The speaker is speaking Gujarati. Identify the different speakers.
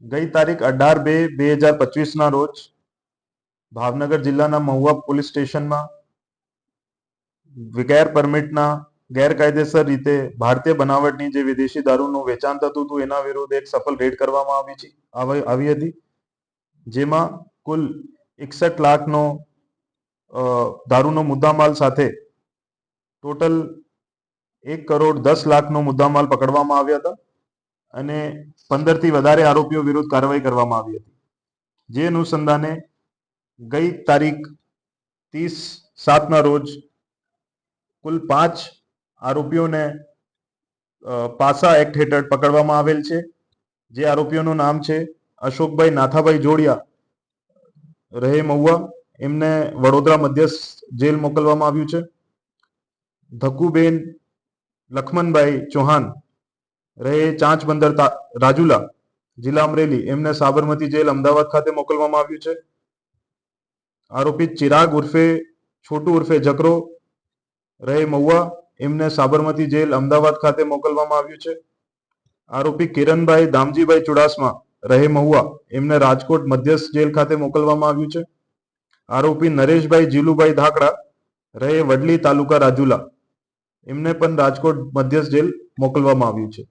Speaker 1: ગઈ તારીખ 18/2/2025ના રોજ ભાવનગર જિલ્લાના મહુવા પોલીસ સ્ટેશનમાં ગેર પરમિટના ગેરકાયદેસર રીતે ભારતીય બનાવટની જે વિદેશી દારૂનું વેચાણ થતું હતું એના વિરુદ્ધ એક સફળ રેડ કરવામાં આવી હતી, જેમાં કુલ 61 લાખનો દારૂનો મુદ્દામાલ સાથે ટોટલ 1,10,00,000નો મુદ્દામાલ પકડવામાં આવ્યા હતા અને 15થી વધારે આરોપીઓ વિરુદ્ધ કાર્યવાહી કરવામાં આવી હતી. જે અનુસંધાને ગઈ તારીખ 30/7ના રોજ કુલ 5 આરોપીઓને પાસા એક્ટ હેઠળ પકડવામાં આવેલ છે. જે આરોપીઓનું નામ છે અશોકભાઈ નાથાભાઈ જોડિયા, રહે મહુવા, એમને વડોદરા મધ્યસ્થ જેલ મોકલવામાં આવ્યું છે. ધક્કુબેન લખમણભાઈ ચૌહાણ, રહે ચાંચ બંદર રાજુલા, જિલ્લા અમરેલી, એમને સાબરમતી જેલ અમદાવાદ ખાતે મોકલવામાં આવ્યું છે. આરોપી ચિરાગ ઉર્ફે છોટુ ઉર્ફે જકરો, રહે મહુવા, એમને સાબરમતી જેલ અમદાવાદ ખાતે મોકલવામાં આવ્યું છે. આરોપી કિરણભાઈ દામજીભાઈ ચુડાસમા, રહે મહુવા, એમને રાજકોટ મધ્યસ્થ જેલ ખાતે મોકલવામાં આવ્યું છે. આરોપી નરેશભાઈ જીલુભાઈ ધાકડા, રહે વડલી તાલુકા રાજુલા, એમને પણ રાજકોટ મધ્યસ્થ જેલ મોકલવામાં આવ્યું છે.